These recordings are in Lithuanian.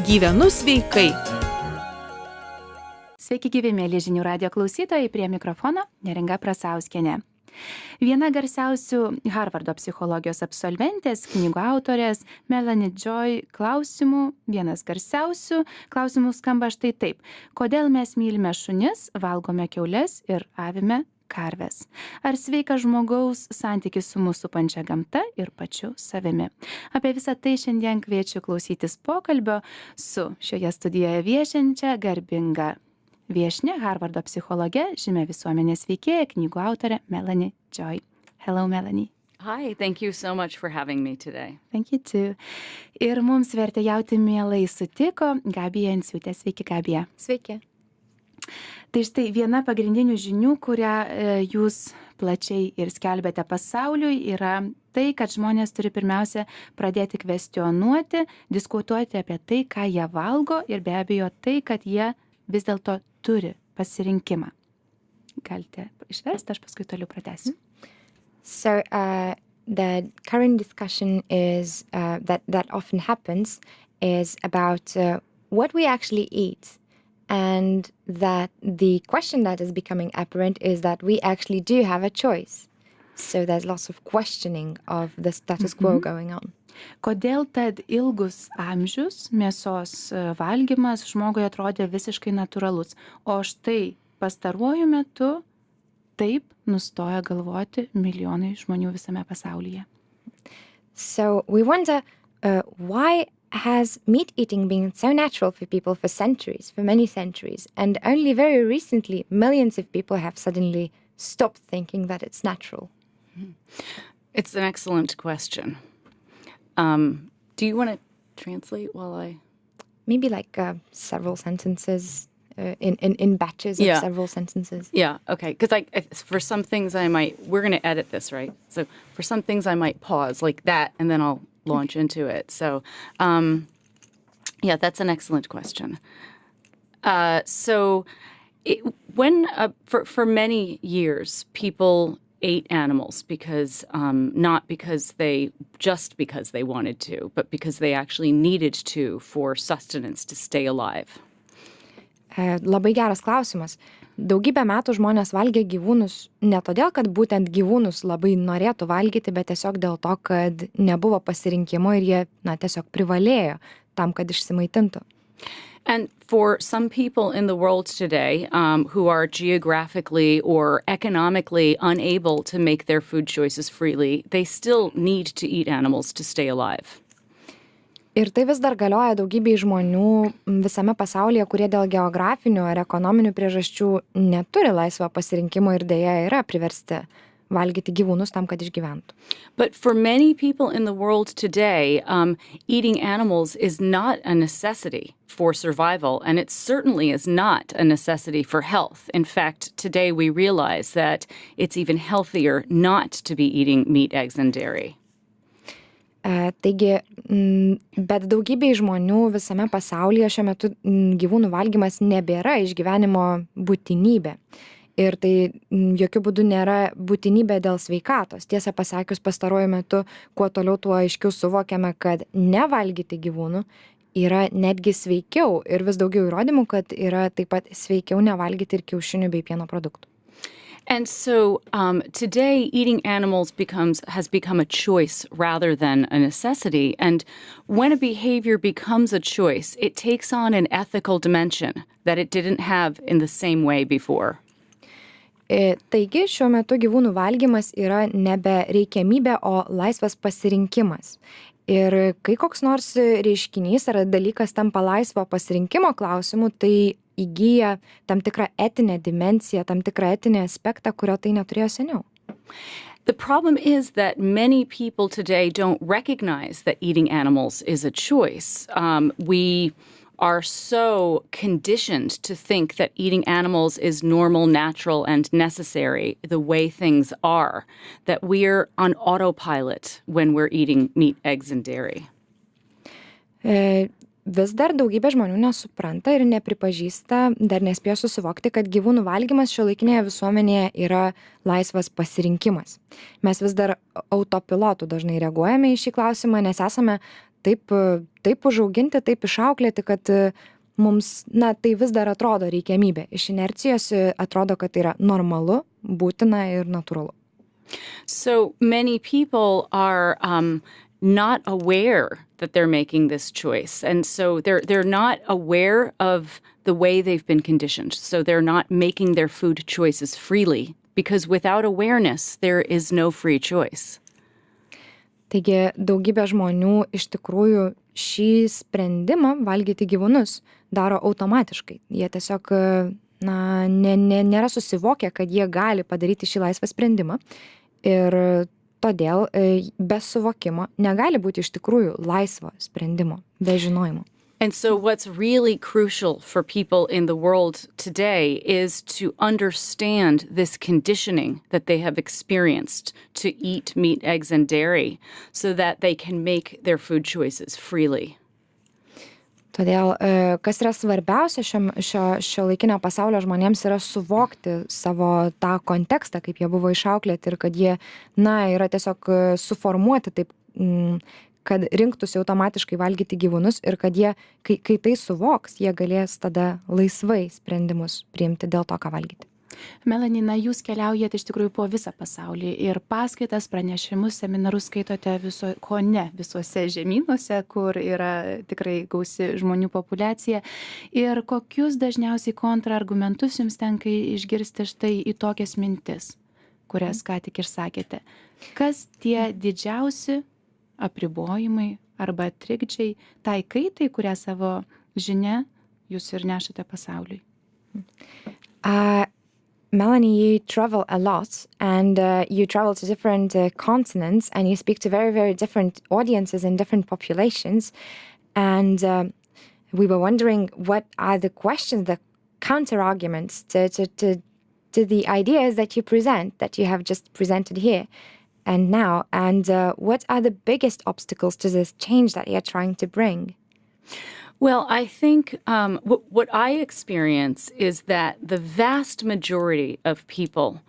Gyvenu sveikai. Sveiki gyvi, mėly Žinių radijo klausytojai, prie mikrofono Neringa Prasauskienė. Viena garsiausių Harvardo psichologijos absolventės, knygų autorės Melanie Joy vienas garsiausių klausimų skamba štai taip. Kodėl mes mylime šunis, valgome kiaules ir avime karves? Ar sveikas žmogaus santykis su mūsų supančia gamta ir pačiu savimi? Apie visą tai šiandien kviečiu klausytis pokalbio su šioje studijoje viešinčia garbinga viešnia Harvardo psichologė, žymią visuomenės veikėją, knygų autorė Melanie Joy. Hello, Melanie. Hi, thank you so much for having me today. Thank you too. Ir mums vertėjauti mielai sutiko Gabija Enciūtė. Sveiki, Gabija. Sveiki. Tai štai viena pagrindinių žinių, kurią jūs plačiai ir skelbėte pasauliui, yra tai, kad žmonės turi pirmiausia pradėti kvestionuoti, diskutuoti apie tai, ką jie valgo ir be abejo tai, kad jie vis dėlto turi pasirinkimą. Galite išversti, aš paskui toliau pratęsiu. So the current discussion is that often happens is about what we actually eat, and that the question that is becoming apparent is that we actually do have a choice. So there's lots of questioning of the status quo going on. Kodėl tad ilgus amžius mėsos valgymas žmogui atrodė visiškai natūralus, o štai pastaruoju metu taip nustoja galvoti milijonai žmonių visame pasaulyje. So we wonder why has meat eating been so natural for people for centuries, for many centuries, and only very recently millions of people have suddenly stopped thinking that it's natural? It's an excellent question. Do you want to translate while I... Maybe like several sentences in batches of several sentences. Yeah, okay. Because for some things we're going to edit this, right? So for some things I might pause like that and then I'll launch into it. So, that's an excellent question. For many years, people ate animals because not because they wanted to, but because they actually needed to for sustenance to stay alive. Labai geras klausimas. Daugybę metų žmonės valgė gyvūnus ne todėl, kad būtent gyvūnus labai norėtų valgyti, bet tiesiog dėl to, kad nebuvo pasirinkimo ir jie tiesiog privalėjo tam, kad išsimaitintų. And for some people in the world today who are geographically or economically unable to make their food choices freely, they still need to eat animals to stay alive. Ir tai vis dar galioja daugybei žmonių visame pasaulyje, kurie dėl geografinių ar ekonominių priežasčių neturi laisvą pasirinkimo ir dėja yra priversti valgyti gyvūnus tam, kad išgyventų. But for many people in the world today, eating animals is not a necessity for survival, and it certainly is not a necessity for health. In fact, today we realize that it's even healthier not to be eating meat, eggs, and dairy. Taigi, bet daugybei žmonių visame pasaulyje šiuo metu gyvūnų valgymas nebėra išgyvenimo būtinybė. Ir tai jokių būdų nėra būtinybė dėl sveikatos. Tiesą pasakius, pastaruoju metu, kuo toliau, tuo aiškiau suvokiame, kad nevalgyti gyvūnų yra netgi sveikiau ir vis daugiau įrodymų, kad yra taip pat sveikiau nevalgyti ir kiaušinių bei pieno produktų. And so today, eating animals has become a choice rather than a necessity. And when a behavior becomes a choice, it takes on an ethical dimension that it didn't have in the same way before. Taigi, šiuo metu gyvūnų valgymas yra nebe reikiamybė, o laisvas pasirinkimas. Ir kai koks nors reiškinys ar dalykas tampa laisvo pasirinkimo klausimu, tai įgyja tam tikrą etinę dimensiją, tam tikrą etinį aspektą, kurio tai neturėjo seniau. The problem is that many people today don't recognize that eating animals is a choice. We are so conditioned to think that eating animals is normal, natural, and necessary the way things are, that we're on autopilot when we're eating meat, eggs, and dairy. Vis dar daugybė žmonių nesupranta ir nepripažįsta, dar nespėjo susivokti, kad gyvūnų valgymas šiuolaikinėje visuomenėje yra laisvas pasirinkimas. Mes vis dar autopilotų dažnai reaguojame į šį klausimą, nes esame taip užauginti, taip išauklėti, kad mums, tai vis dar atrodo reikiamybė. Iš inercijos atrodo, kad tai yra normalu, būtina ir natūralu. So many people are not aware that they're making this choice. And so they're not aware of the way they've been conditioned. So they're not making their food choices freely, because without awareness, there is no free choice. Taigi daugybė žmonių iš tikrųjų šį sprendimą valgyti gyvūnus daro automatiškai. Jie tiesiog nėra susivokę, kad jie gali padaryti šį laisvą sprendimą. Ir todėl be suvokimo negali būti iš tikrųjų laisvo sprendimo, be žinojimo. And so what's really crucial for people in the world today is to understand this conditioning that they have experienced to eat meat, eggs, and dairy so that they can make their food choices freely. Todėl, kas yra svarbiausia šio laikinio pasaulio žmonėms yra suvokti savo tą kontekstą, kaip jie buvo išauklėti ir kad jie, yra tiesiog suformuoti taip, kad rinktųsi automatiškai valgyti gyvūnus ir kad jie, kai tai suvoks, jie galės tada laisvai sprendimus priimti dėl to, ką valgyti. Melanie, jūs keliaujate iš tikrųjų po visą pasaulį ir paskaitas, pranešimus, seminarus skaitote visuose žemynuose, kur yra tikrai gausi žmonių populiacija. Ir kokius dažniausiai kontrargumentus jums tenka išgirsti štai į tokias mintis, kurias ką tik išsakėte? Kas tie didžiausi apribojimai arba trikdžiai tai kaitai, kurią savo žinia jūs ir nešate pasauliui? Melanie, you travel a lot and you travel to different continents and you speak to very, very different audiences and different populations. And we were wondering what are the questions, the counter-arguments to the ideas that you present, that you have just presented here and now. And what are the biggest obstacles to this change that you're trying to bring? Well, I think what I experience is that the vast majority of people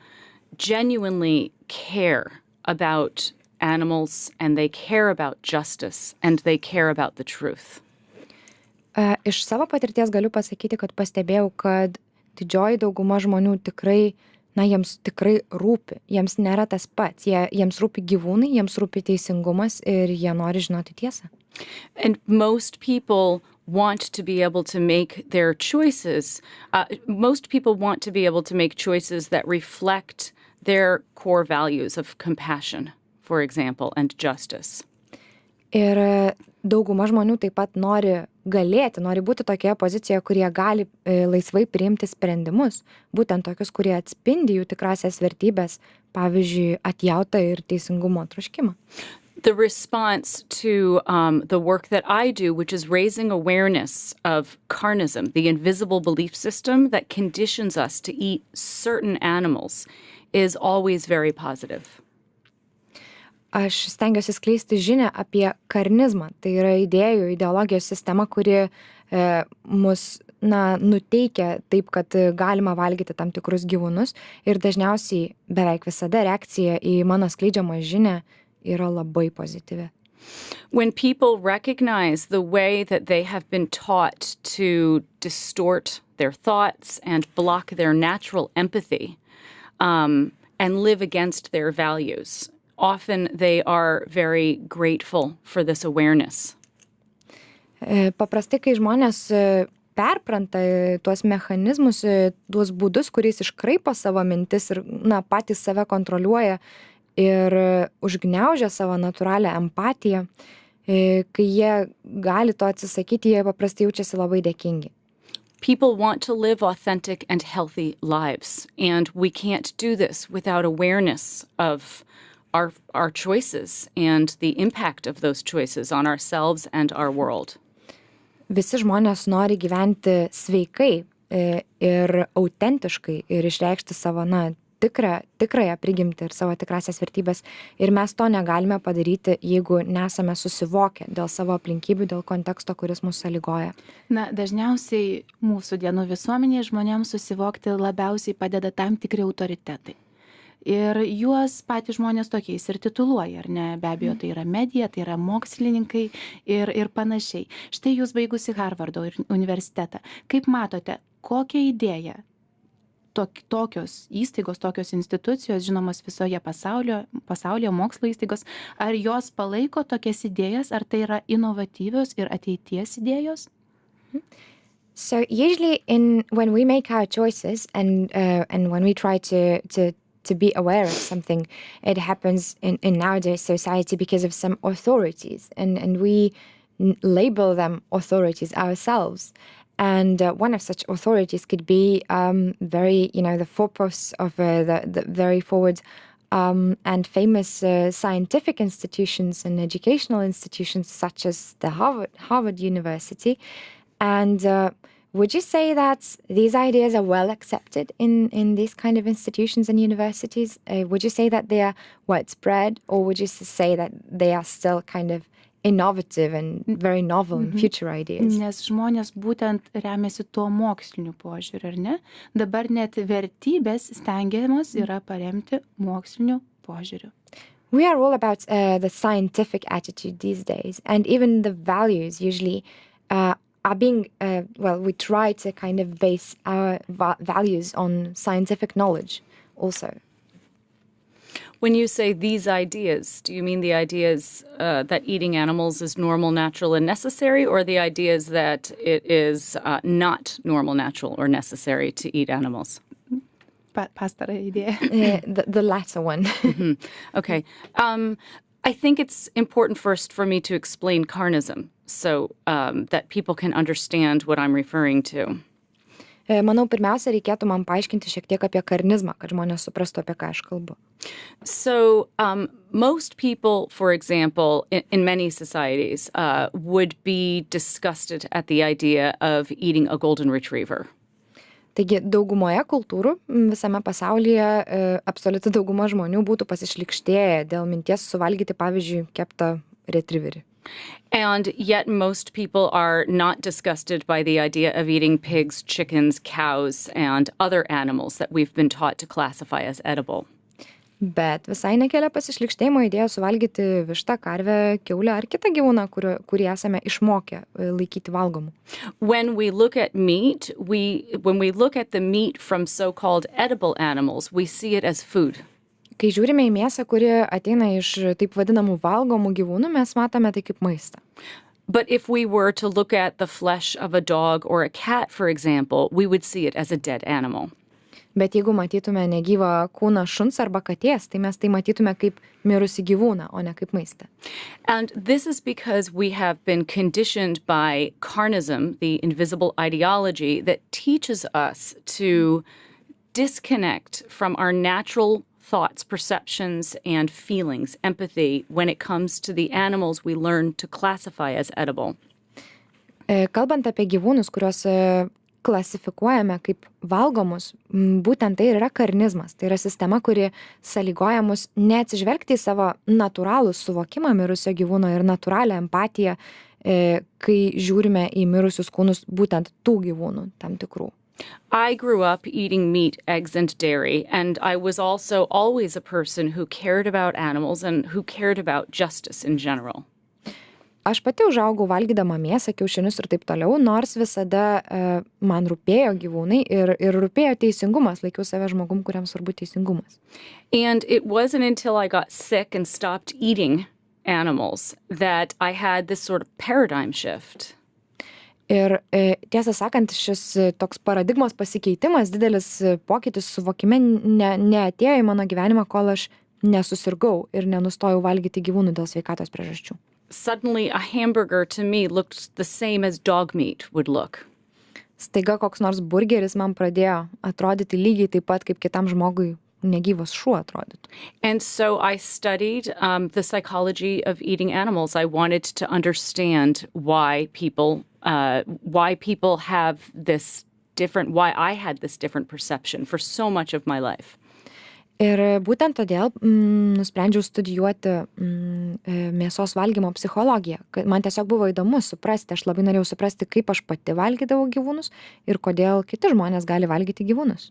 genuinely care about animals and they care about justice and they care about the truth. Iš savo patirties galiu pasakyti, kad pastebėjau, kad didžioji dauguma žmonių tikrai, jiems tikrai rūpi. Jiems nėra tas pats. Jiems rūpi gyvūnai, jiems rūpi teisingumas ir jie nori žinoti tiesą. And most people want to be able to make their choices. Most people want to be able to make choices that reflect their core values of compassion, for example, and justice. Ir dauguma žmonių taip pat nori būti tokioje pozicijoje, kurie gali laisvai priimti sprendimus, būtent tokius, kurie atspindi jų tikrasias vertybės, pavyzdžiui, atjautą ir teisingumo troškimą. The response to the work that I do, which is raising awareness of carnism, the invisible belief system that conditions us to eat certain animals, is always very positive. Aš stengiuosi skleisti žinią apie karnizmą. Tai yra ideologijos sistema, kuri mus nuteikia taip, kad galima valgyti tam tikrus gyvūnus. Ir dažniausiai beveik visada reakcija į mano skleidžiamą žinią yra labai pozityvi. When people recognize the way that they have been taught to distort their thoughts and block their natural empathy and live against their values, often they are very grateful for this awareness. Paprastai, kai žmonės perpranta tuos mechanizmus, tuos būdus, kuriais iškraipo savo mintis ir patys save kontroliuoja ir užgniaužia savo natūralią empatiją, kai jie gali to atsisakyti, jie paprastai jaučiasi labai dėkingi. People want to live authentic and healthy lives, and we can't do this without awareness of our choices and the impact of those choices on ourselves and our world. Visi žmonės nori gyventi sveikai ir autentiškai ir išreikšti savo tikrąją prigimtį ir savo tikrasias vertybės. Ir mes to negalime padaryti, jeigu nesame susivokę dėl savo aplinkybių, dėl konteksto, kuris mus sąlygoja. Dažniausiai mūsų dienų visuomenėje žmonėms susivokti labiausiai padeda tam tikri autoritetai. Ir juos patys žmonės tokiais ir tituluoja, ar ne? Be abejo, tai yra medija, tai yra mokslininkai ir panašiai. Štai jūs baigusi Harvardo universitetą. Kaip matote, kokią idėją tokios įstaigos, tokios institucijos, žinomos visoje pasaulyje, mokslo įstaigos, ar jos palaiko tokias idėjas, ar tai yra inovatyvios ir ateities idėjos? So usually when we make our choices and when we try to be aware of something, it happens in nowadays society because of some authorities, and we label them authorities ourselves. And one of such authorities could be very, the foreposts of the very forward and famous scientific institutions and educational institutions such as the Harvard University. And would you say that these ideas are well accepted in these kind of institutions and universities? Would you say that they are widespread, or would you say that they are still kind of innovative and very novel and future ideas? Nes žmonės būtent remiasi tuo moksliniu požiūriu, ar ne? Dabar net vertybės stengiamos yra paremti moksliniu požiūriu. We are all about the scientific attitude these days, and even the values usually are being, we try to kind of base our values on scientific knowledge also. When you say these ideas, do you mean the ideas that eating animals is normal, natural, and necessary, or the ideas that it is not normal, natural, or necessary to eat animals? Pastarąją idėją. The latter one. Okay. I think it's important first for me to explain carnism so that people can understand what I'm referring to. Manau, pirmiausia, reikėtų man paaiškinti šiek tiek apie karnizmą, kad žmonės suprastų, apie ką aš kalbu. So most people, for example, in many societies, would be disgusted at the idea of eating a golden retriever. Taigi, daugumoje kultūrų visame pasaulyje absoliuti dauguma žmonių būtų pasišlykštėję dėl minties suvalgyti, pavyzdžiui, keptą retrieverį. And yet most people are not disgusted by the idea of eating pigs, chickens, cows, and other animals that we've been taught to classify as edible. Bet visai nekelia pasišlykštėjimo idėja suvalgyti vištą, karvę, kiaulę ar kitą gyvūną, kurį esame išmokę laikyti valgomu. When we look at meat, when we look at the meat from so-called edible animals, we see it as food. Kai žiūrime į mėsą, kuri ateina iš taip vadinamų valgomų gyvūnų, mes matome tai kaip maistą. But if we were to look at the flesh of a dog or a cat, for example, we would see it as a dead animal. Bet jeigu matytume negyvą kūną šuns arba katės, tai mes tai matytume kaip mirusį gyvūną, o ne kaip maistą. And this is because we have been conditioned by carnism, the invisible ideology that teaches us to disconnect from our natural thoughts, perceptions, and feelings, empathy, when it comes to the animals we learn to classify as edible. Kalbant apie gyvūnus, kuriuos klasifikuojame kaip valgomus, būtent tai yra karnizmas. Tai yra sistema, kuri sąlygoja mus neatsižvelgti į savo natūralų suvokimą mirusio gyvūno ir natūralią empatiją, kai žiūrime į mirusius kūnus būtent tų gyvūnų tam tikrų. I grew up eating meat, eggs, and dairy, and I was also always a person who cared about animals and who cared about justice in general. Aš pati užaugau valgydama mėsą, kiaušinius ir taip toliau, nors visada man rūpėjo gyvūnai ir rūpėjo teisingumas, laikiau save žmogum, kuriam svarbu teisingumas. And it wasn't until I got sick and stopped eating animals that I had this sort of paradigm shift. Ir tiesą sakant, šis toks paradigmos pasikeitimas, didelis pokytis suvokime neatėjo į mano gyvenimą, kol aš nesusirgau ir nenustojau valgyti gyvūnų dėl sveikatos priežasčių. Suddenly a hamburger to me looked the same as dog meat would look. Staiga koks nors burgeris man pradėjo atrodyti lygiai taip pat, kaip kitam žmogui negyvas šuo atrodytų. And so I studied the psychology of eating animals. I wanted to understand why people have this different, why I had this different perception for so much of my life. Ir būtent todėl nusprendžiau studijuoti mėsos valgymo psichologiją. Man tiesiog buvo įdomu suprasti, aš labai norėjau suprasti, kaip aš pati valgydavau gyvūnus ir kodėl kiti žmonės gali valgyti gyvūnus.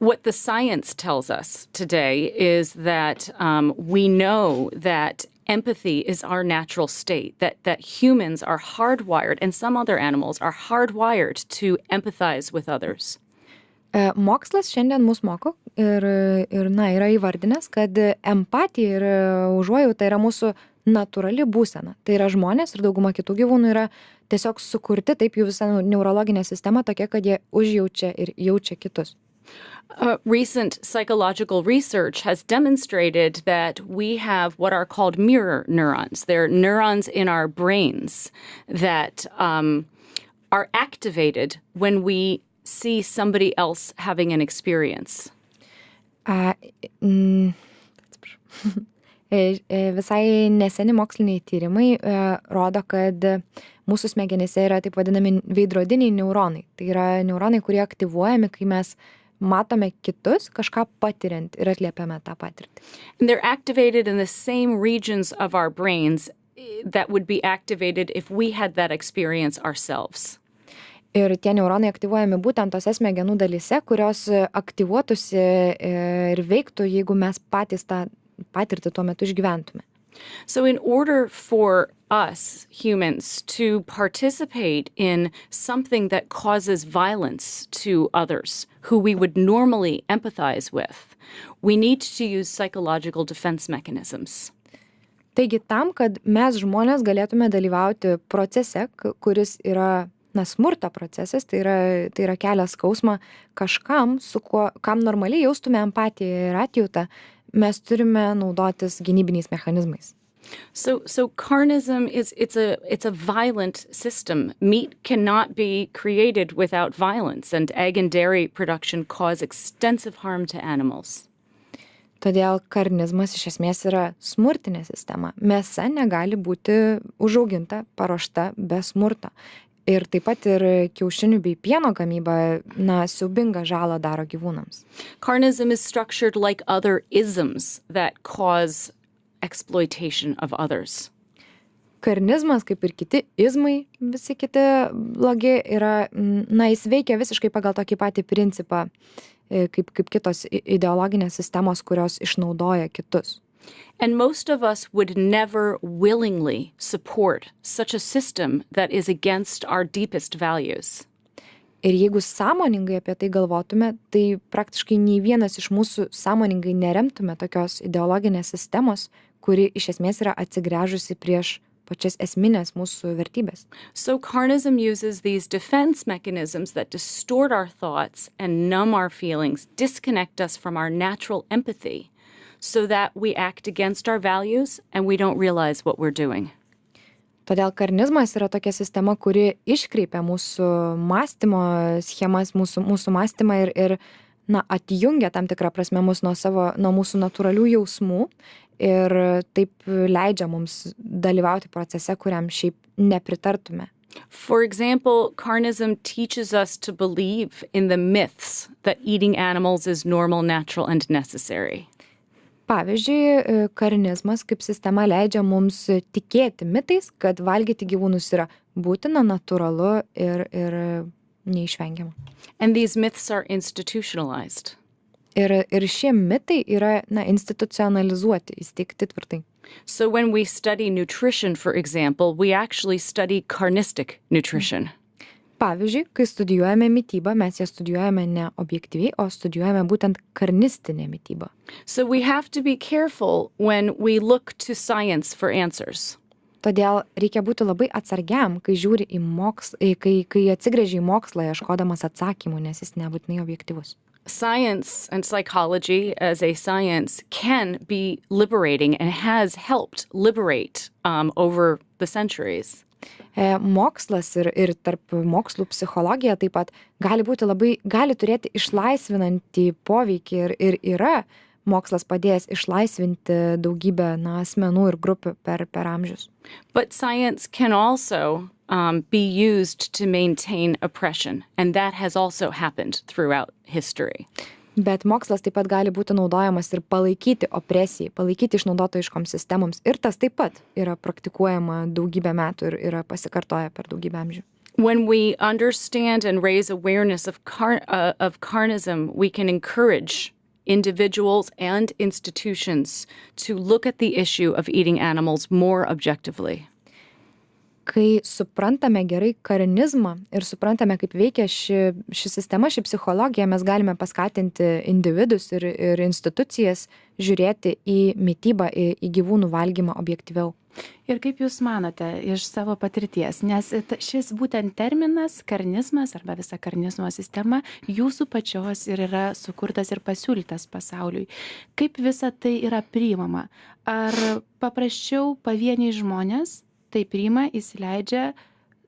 What the science tells us today is that we know that empathy is our natural state, that humans are hardwired and some other animals are hardwired to empathize with others. Mokslas šiandien mus moko ir yra įvardinęs, kad empatija ir užuojauta yra mūsų natūrali būsena. Tai yra žmonės ir dauguma kitų gyvūnų yra tiesiog sukurti, taip jų visa neurologinė sistema tokia, kad jie užjaučia ir jaučia kitus. Recent psychological research has demonstrated that we have what are called mirror neurons. They're neurons in our brains that are activated when we see somebody else having an experience. Visai neseni moksliniai tyrimai rodo, kad mūsų smegenyse yra taip vadinami veidrodiniai neuronai. Tai yra neuronai, kurie aktyvuojami, kai mes matome kitus, kažką patiriant ir atliepiame tą patirtį. And they're activated in the same regions of our brains that would be activated if we had that experience ourselves. Ir tie neuronai aktyvuojami būtent tose smegenų dalyse, kurios aktyvuotųsi ir veiktų, jeigu mes patys tą patirtį tuo metu išgyventume. So in order for us humans to participate in something that causes violence to others who we would normally empathize with, we need to use psychological defense mechanisms. Taigi tam, kad mes žmonės galėtume dalyvauti procese, kuris yra smurto procesas, tai yra kelias skausmą kažkam, kam normaliai jaustume empatiją ir atjautą, mes turime naudotis gynybiniais mechanizmais. So carnism it's a violent system. Meat cannot be created without violence, and egg and dairy production cause extensive harm to animals. Todėl karnizmas iš esmės yra smurtinė sistema. Mėsa negali būti užauginta, paruošta be smurto. Ir taip pat ir kiaušinių bei pieno gamyba, siaubingą žalą daro gyvūnams. Carnism is structured like other isms that cause exploitation of others. Karnizmas, kaip ir kiti izmai, visi kiti blogi, jis veikia visiškai pagal tokį patį principą, kaip kitos ideologinės sistemos, kurios išnaudoja kitus. And most of us would never willingly support such a system that is against our deepest values. Ir jeigu sąmoningai apie tai galvotume, tai praktiškai nei vienas iš mūsų sąmoningai neremtume tokios ideologinės sistemos, kuri iš esmės yra atsigręžusi prieš pačias esminės mūsų vertybės. So carnism uses these defense mechanisms that distort our thoughts and numb our feelings, disconnect us from our natural empathy, so that we act against our values and we don't realize what we're doing. Todėl karnizmas yra tokia sistema, kuri iškreipia mūsų mąstymo schemas, mūsų mąstymą ir atjungia tam tikrą prasme mus nuo mūsų natūralių jausmų ir taip leidžia mums dalyvauti procese, kuriam šiaip nepritartume. For example, carnism teaches us to believe in the myths that eating animals is normal, natural, and necessary. Pavyzdžiui, karnizmas kaip sistema leidžia mums tikėti mitais, kad valgyti gyvūnus yra būtina, natūralu ir neišvengiama. And these myths are institutionalized. Ir šie mitai yra institucionalizuoti, įsteigti tvirtai. So when we study nutrition, for example, we actually study carnistic nutrition. Pavyzdžiui, kai studijuojame mitybą, mes ją studijuojame ne objektyviai, o studijuojame būtent karnistinę mitybą. So we have to be careful when we look to science for answers. Todėl reikia būti labai atsargiam, kai žiūri į mokslą, kai atsigręži į mokslą, ieškodamas atsakymų, nes jis nebūtinai objektyvus. Science and psychology as a science can be liberating and has helped liberate over the centuries. Mokslas ir tarp mokslų psichologija taip pat gali turėti išlaisvinantį poveikį ir yra mokslas padėjęs išlaisvinti daugybę asmenų ir grupių per amžius. But science can also be used to maintain oppression, and that has also happened throughout history. Bet mokslas taip pat gali būti naudojamas ir palaikyti opresijai, palaikyti išnaudotojiškoms sistemoms. Ir tas taip pat yra praktikuojama daugybę metų ir yra pasikartoja per daugybę amžių. When we understand and raise awareness of carnism, we can encourage individuals and institutions to look at the issue of eating animals more objectively. Kai suprantame gerai karinizmą ir suprantame, kaip veikia ši sistema, ši psichologija, mes galime paskatinti individus ir institucijas žiūrėti į mitybą, į gyvūnų valgymą objektyviau. Ir kaip Jūs manote iš savo patirties, nes šis būtent terminas, karinizmas arba visa karinizmo sistema, Jūsų pačios ir yra sukurtas ir pasiūlytas pasauliui. Kaip visa tai yra priimama? Ar paprasčiau pavieniai žmonės tai priima, įsileidžia,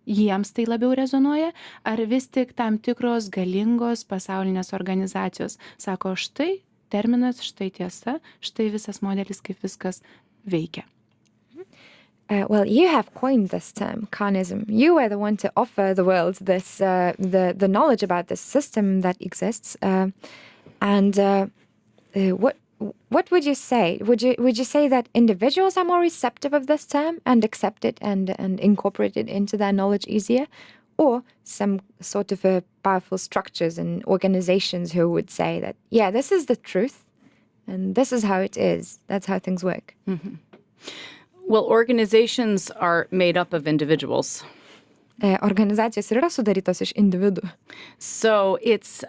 jiems tai labiau rezonuoja, ar vis tik tam tikros galingos pasaulinės organizacijos sako, štai terminas, štai tiesa, štai visas modelis, kaip viskas veikia. Well, you have coined this term, carnism. You were the one to offer the world this, the knowledge about this system that exists. What would you say? Would you say that individuals are more receptive of this term and accept it and incorporate it into their knowledge easier? Or some sort of powerful structures and organizations who would say that, yeah, this is the truth and this is how it is. That's how things work. Mm-hmm. Well, organizations are made up of individuals. Organizacijos yra sudarytos iš individų. So it's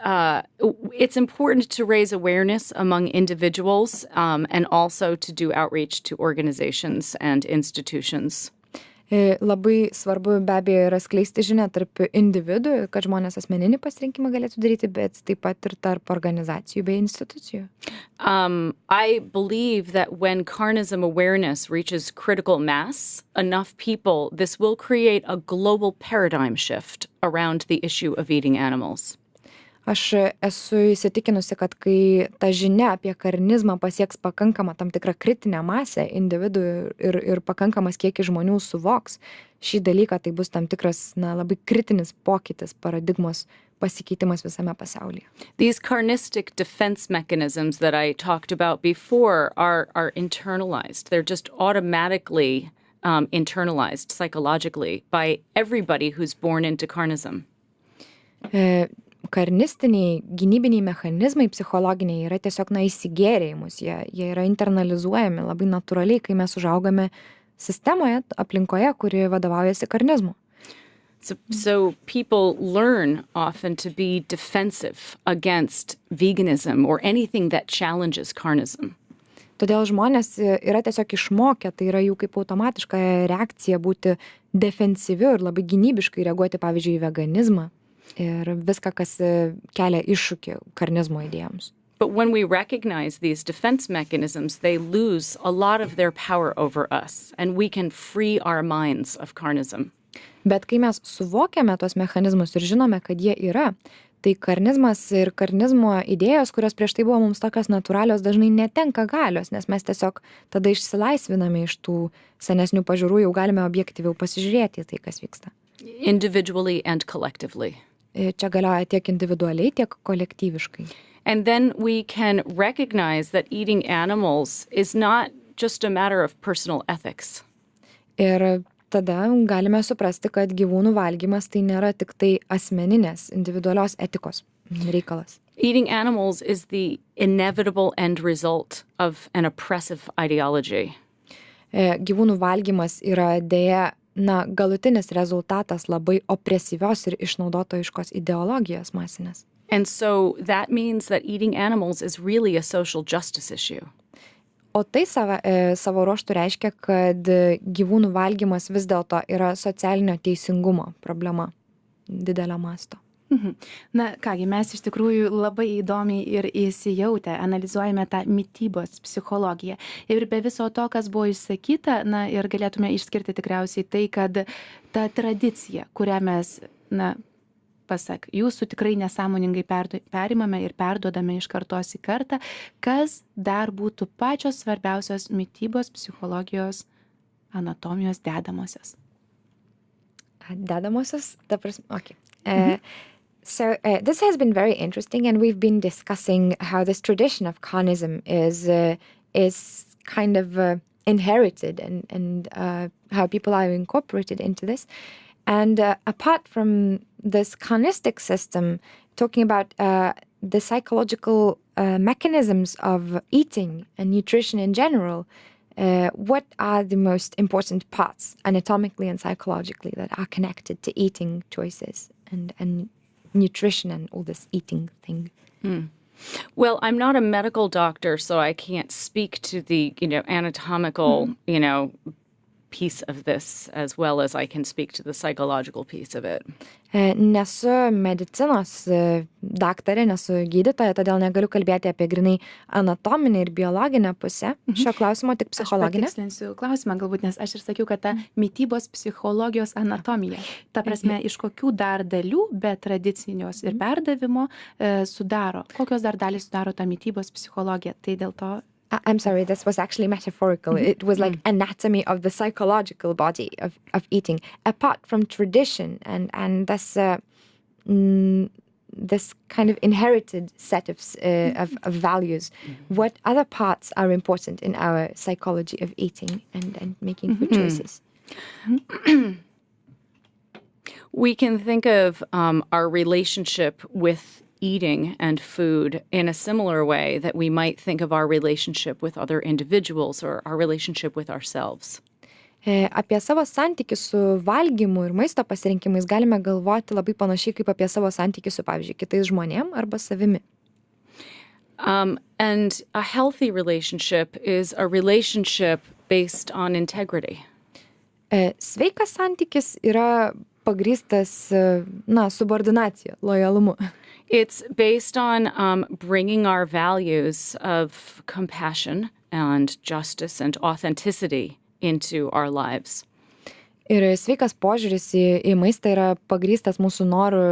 important to raise awareness among individuals and also to do outreach to organizations and institutions. Labai svarbu be abejo yra skleisti žinią tarp individų, kad žmonės asmeninį pasirinkimą galėtų daryti, bet taip pat ir tarp organizacijų bei institucijų. I believe that when carnism awareness reaches critical mass, enough people, this will create a global paradigm shift around the issue of eating animals. Aš esu įsitikinusi, kad kai ta žinia apie karinizmą pasieks pakankamą tam tikrą kritinę masę individų ir pakankamas kiekis žmonių suvoks šį dalyką, tai bus tam tikras labai kritinis pokytis, paradigmos pasikeitimas visame pasaulyje. These carnistic defense mechanisms that I talked about before are internalized. They're just automatically internalized psychologically by everybody who's born into carnism. Karnistiniai gynybiniai mechanizmai psichologiniai yra tiesiog įsigėrę į mus, jie yra internalizuojami labai natūraliai, kai mes užaugame sistemoje, aplinkoje, kuri vadovaujasi karnizmu. So people learn often to be defensive against veganism or anything that challenges carnism. Todėl žmonės yra tiesiog išmokę, tai yra jų kaip automatiška reakcija būti defensyviu ir labai gynybiškai reaguoti, pavyzdžiui, į veganizmą. Ir viską, kas kelia iššūkį karnizmo idėjoms. But when we recognize these defense mechanisms, they lose a lot of their power over us, and we can free our minds of carnism. Bet kai mes suvokiame tos mechanizmus ir žinome, kad jie yra, tai karnizmas ir karnizmo idėjos, kurios prieš tai buvo mums tokios natūralios, dažnai netenka galios, nes mes tiesiog tada išsilaisviname iš tų senesnių pažiūrų, jau galime objektyviau pasižiūrėti tai, kas vyksta. Individually and collectively. Čia galioja tiek individualiai, tiek kolektyviškai. And then we can recognize that eating animals is not just a matter of personal ethics. Ir tada galime suprasti, kad gyvūnų valgymas tai nėra tik tai asmeninės, individualios etikos reikalas. Eating animals is the inevitable end result of an oppressive ideology. Gyvūnų valgymas yra dėja galutinis rezultatas labai opresyvios ir išnaudotojiškos ideologijos masinės. And so that means that eating animals is really a social justice issue. O tai savo ruožtu reiškia, kad gyvūnų valgymas vis dėlto yra socialinio teisingumo problema didelio masto. Na kągi, mes iš tikrųjų labai įdomiai ir įsijautę analizuojame tą mitybos psichologiją. Ir be viso to, kas buvo išsakyta, ir galėtume išskirti tikriausiai tai, kad ta tradicija, kurią mes, pasak jūsų, tikrai nesąmoningai perimame ir perduodame iš kartos į kartą, kas dar būtų pačios svarbiausios mitybos psichologijos anatomijos dedamosios. Dedamosios? Ta prasme, okei. So this has been very interesting, and we've been discussing how this tradition of carnism is kind of inherited, and how people are incorporated into this. And apart from this carnistic system, talking about the psychological mechanisms of eating and nutrition in general, what are the most important parts anatomically and psychologically that are connected to eating choices and nutrition and all this eating thing? Well, I'm not a medical doctor, so I can't speak to the, anatomical, piece of this as well as I can speak to the psychological piece of it. Nesu medicinos daktarė, nesu gydytoja, todėl negaliu kalbėti apie grynai anatominę ir biologinę pusę šio klausimo, tik psichologinę. Aš patikslinsiu klausimą galbūt, nes aš ir sakiau, kad ta mitybos psichologijos anatomija, ta prasme, iš kokių dar dalių be tradicinios ir perdavimo sudaro, kokios dar dalys sudaro tą mitybos psichologiją, tai dėl to. I'm sorry, this was actually metaphorical. It was like anatomy of the psychological body of eating, apart from tradition and this this kind of inherited set of values. What other parts are important in our psychology of eating and making food choices? We can think of our relationship with eating and food in a similar way that we might think of our relationship with other individuals or our relationship with ourselves. Apie savo santykių su valgymu ir maisto pasirinkimais galime galvoti labai panašiai kaip apie savo santykių su, pavyzdžiui, kitais žmonėm arba savimi. And a healthy relationship is a relationship based on integrity. Sveikas santykis yra pagrįstas, subordinacija, lojalumu. It's based on bringing our values of compassion and justice and authenticity into our lives. Ir sveikas požiūris į maistą yra pagrįstas mūsų noru,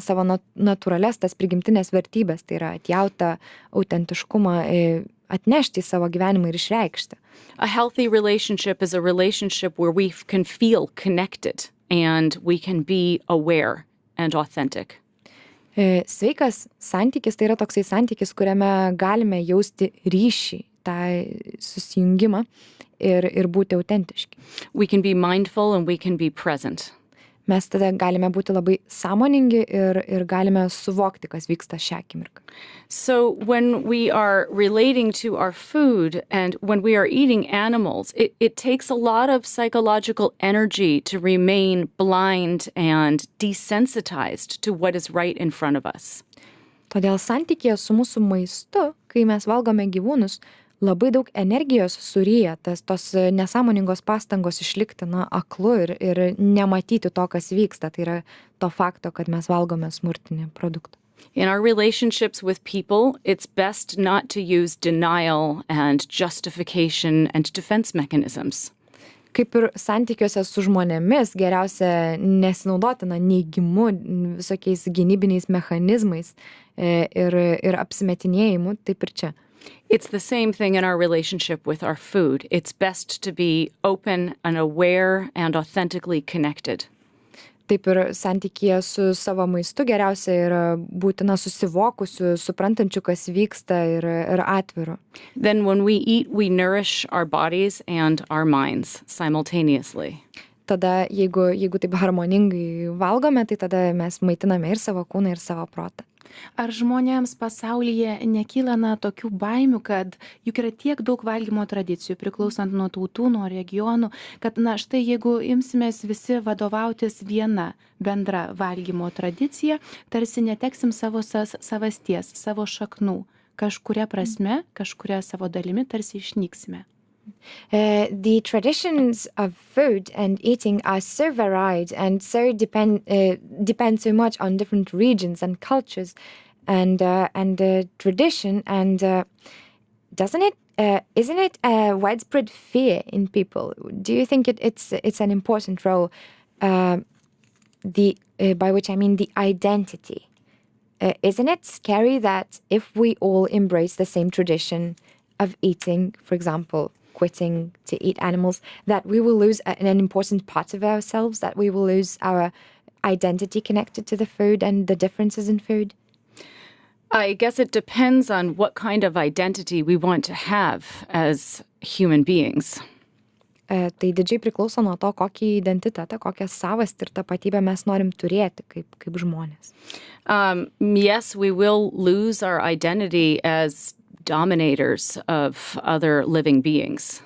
savo natūrales, tas prigimtinės vertybės, tai yra atjautą, autentiškumą atnešti į savo gyvenimą ir išreikšti. A healthy relationship is a relationship where we can feel connected and we can be aware and authentic. Sveikas santykis tai yra toksai santykis, kuriame galime jausti ryšį, tą susijungimą ir būti autentiški. We can be mindful and we can be present. Mes tada galime būti labai sąmoningi ir galime suvokti, kas vyksta šią akimirką. So when we are relating to our food and when we are eating animals, it takes a lot of psychological energy to remain blind and desensitized to what is right in front of us. Todėl santykėje su mūsų maistu, kai mes valgome gyvūnus, labai daug energijos suryja tos nesąmoningos pastangos išlikti aklu ir nematyti to, kas vyksta. Tai yra to fakto, kad mes valgome smurtinį produktą. In our relationships with people, it's best not to use denial and justification and defense mechanisms. Kaip ir santykiuose su žmonėmis, geriausia nesinaudoti neigimu, visokiais gynybiniais mechanizmais ir apsimetinėjimu, taip ir čia. It's the same thing in our relationship with our food. It's best to be open and aware and authentically connected. Taip ir santykyje su savo maistu geriausia yra būti susivokusiu, suprantančiu, kas vyksta ir atviru. Then when we eat, we nourish our bodies and our minds simultaneously. Tada, jeigu taip harmoningai valgome, tai tada mes maitiname ir savo kūną, ir savo protą. Ar žmonėms pasaulyje nekyla tokių baimių, kad juk yra tiek daug valgymo tradicijų, priklausant nuo tautų, nuo regionų, kad štai jeigu imsimės visi vadovautis viena bendra valgymo tradicija, tarsi neteksim savo savasties, savo šaknų, kažkuria prasme, kažkuria savo dalimi tarsi išnyksime. The traditions of food and eating are so varied and so depend so much on different regions and cultures and tradition and isn't it a widespread fear in people? Do you think it's an important role? By which I mean the identity. Isn't it scary that if we all embrace the same tradition of eating, for example, quitting to eat animals, that we will lose an important part of ourselves, that we will lose our identity connected to the food and the differences in food? I guess it depends on what kind of identity we want to have as human beings. Tai didžiai priklauso nuo to, kokį identitetą, kokią savastį ir tapatybę mes norim turėti kaip žmonės. Yes, we will lose our identity as dominators of other living beings.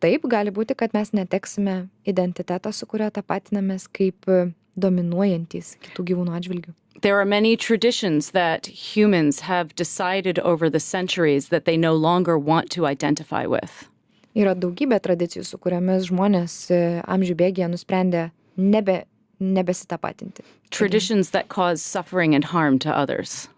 Taip, gali būti, kad mes neteksime identitetą, su kurio tapatinamės kaip dominuojantys kitų gyvūnų atžvilgių. There are many traditions that humans have decided over the centuries that they no longer want to identify with. Yra daugybė tradicijų, su kuriomis žmonės amžių bėgyje nusprendė nebesitapatinti. Traditions that cause suffering and harm to others.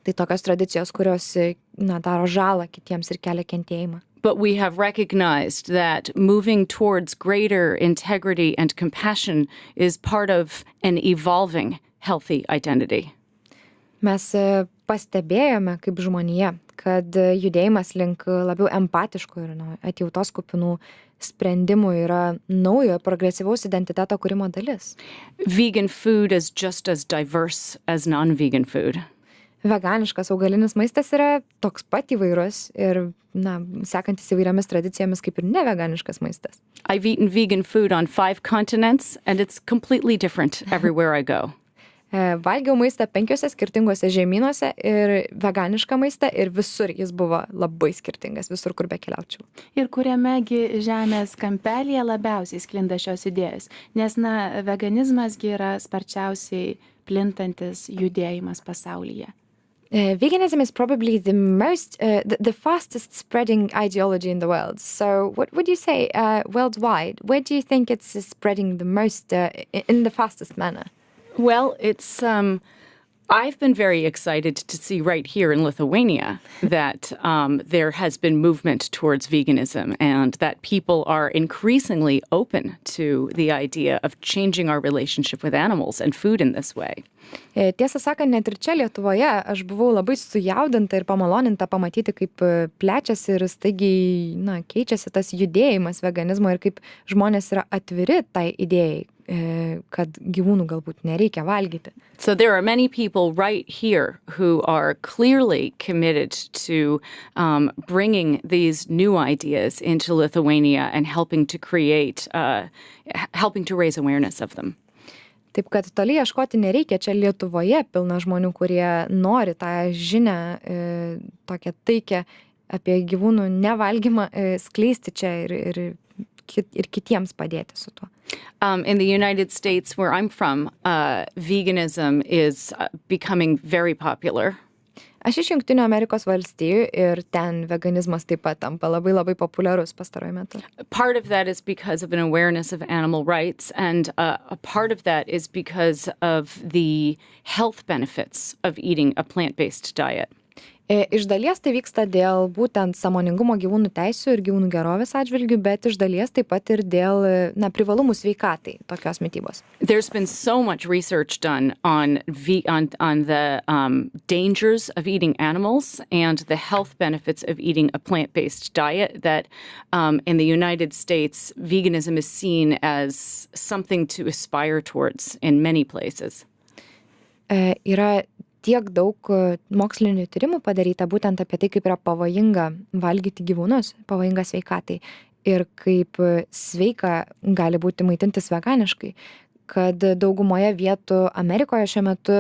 Tai tokios tradicijos, kurios daro žalą kitiems ir kelia kentėjimą. But we have recognized that moving towards greater integrity and compassion is part of an evolving healthy identity. Mes pastebėjome kaip žmonija, kad judėjimas link labiau empatiškų ir atjautos kupinų sprendimų yra naujo progresyvaus identiteto kūrimo dalis. Vegan food is just as diverse as non-vegan food. Veganiškas augalinis maistas yra toks pat įvairus ir sekantis įvairiomis tradicijomis kaip ir neveganiškas maistas. I've eaten vegan food on 5 continents and it's completely different everywhere I go. Valgiau maistą 5 skirtingose žemynuose ir veganišką maistą ir visur jis buvo labai skirtingas, visur kur bekeliaučiau. Ir kuriamegi žemės kampelyje labiausiai sklinda šios idėjos, nes veganizmasgi yra sparčiausiai plintantis judėjimas pasaulyje. Veganism is probably the fastest spreading ideology in the world. So what would you say worldwide? Where do you think it's spreading the most in the fastest manner? Well, it's I've been very excited to see right here in Lithuania that there has been movement towards veganism and that people are increasingly open to the idea of changing our relationship with animals and food in this way. Tiesą sakant, net ir čia Lietuvoje aš buvau labai sujaudinta ir pamaloninta pamatyti, kaip plečiasi ir staigiai keičiasi tas judėjimas veganizmo ir kaip žmonės yra atviri tai idėjai, kad gyvūnų galbūt nereikia valgyti. So there are many people right here who are clearly committed to bringing these new ideas into Lithuania and helping to create, helping to raise awareness of them. Taip, kad toli ieškoti nereikia, čia Lietuvoje pilna žmonių, kurie nori tą žinią tokią taikę apie gyvūnų nevalgymą skleisti čia ir kitiems padėti su tuo. In the United States, where I'm from, veganism is becoming very popular. Aš iš Jungtinių Amerikos valstijų ir ten veganizmas taip pat tampa labai populiarus pastaruoju metu. Part of that is because of an awareness of animal rights, and a part of that is because of the health benefits of eating a plant-based diet. Iš dalies tai vyksta dėl būtent sąmoningumo gyvūnų teisių ir gyvūnų gerovės atžvilgių, bet iš dalies taip pat ir dėl privalumų sveikatai tokios mitybos. There's been so much research done on the dangers of eating animals and the health benefits of eating a plant-based diet that in the United States, veganism is seen as something to aspire towards in many places. Yra tiek daug mokslinių tyrimų padaryta būtent apie tai, kaip yra pavojinga valgyti gyvūnus, pavojinga sveikatai ir kaip sveika gali būti maitintis veganiškai, kad daugumoje vietų Amerikoje šiuo metu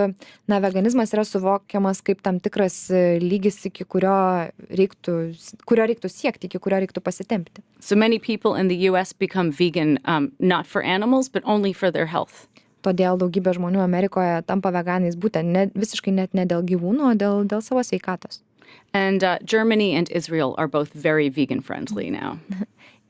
veganizmas yra suvokiamas kaip tam tikras lygis, iki kurio reiktų siekti, iki kurio reiktų pasitempti. So many people in the US become vegan not for animals, but only for their health. Todėl daugybė žmonių Amerikoje tampa veganais būtent visiškai net ne dėl gyvūnų, o dėl savo sveikatos. And Germany and Israel are both very vegan friendly now.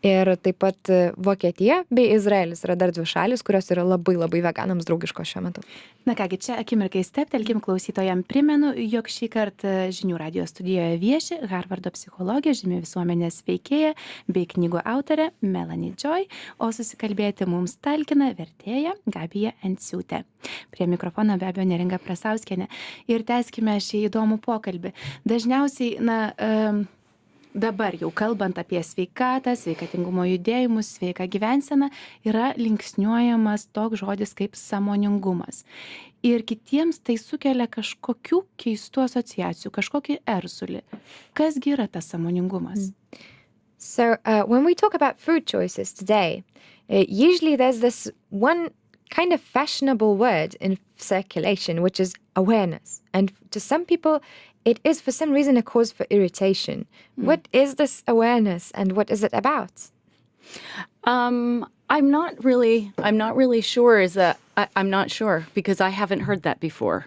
Ir taip pat Vokietija bei Izraelis yra dar 2 šalis, kurios yra labai veganams draugiškos šiuo metu. Na kągi, čia akimirkai steptelkim, klausytojam primenu, jog šį kartą Žinių radijo studijoje vieši Harvardo psichologė, žymių visuomenės veikėja bei knygų autorė Melanie Joy, o susikalbėti mums talkina vertėja Gabija Enciūtė. Prie mikrofono be abejo Neringa Prasauskienė. Ir tęskime šį įdomų pokalbį. Dažniausiai, dabar jau kalbant apie sveikatą, sveikatingumo judėjimus, sveiką gyvenseną, yra linksniuojamas toks žodis kaip sąmoningumas. Ir kitiems tai sukelia kažkokių keistų asociacijų, kažkokį ersulį. Kasgi yra tas sąmoningumas? So when we talk about food choices today, usually there's this one kind of fashionable word in circulation, which is awareness. And to some people, it is for some reason a cause for irritation. What is this awareness and what is it about? I'm not really sure. I'm not sure because I haven't heard that before.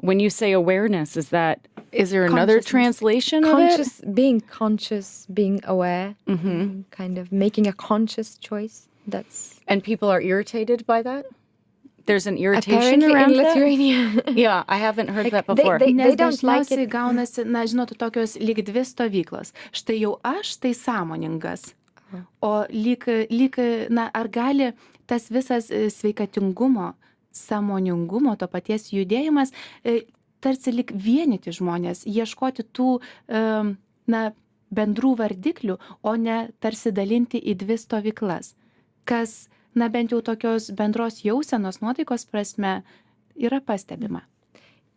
When you say awareness, is there another translation of it? Being conscious, being aware, kind of making a conscious choice. And people are irritated by that? There's an irritation apparently around in that? Lithuania. Yeah, I haven't heard that before. They don't like it. Gaunasi, na, žinot, tokios lyg dvi stovyklos. Štai jau aš tai sąmoningas. O lyg, na, ar gali tas visas sveikatingumo, sąmoningumo, to paties judėjimas, tarsi lyg vienyti žmonės, ieškoti tų, na, bendrų vardiklių, o ne tarsi dalinti į dvi stovyklas. Kas, na, bent jau tokios bendros jausenos nuotaikos prasme yra pastebima.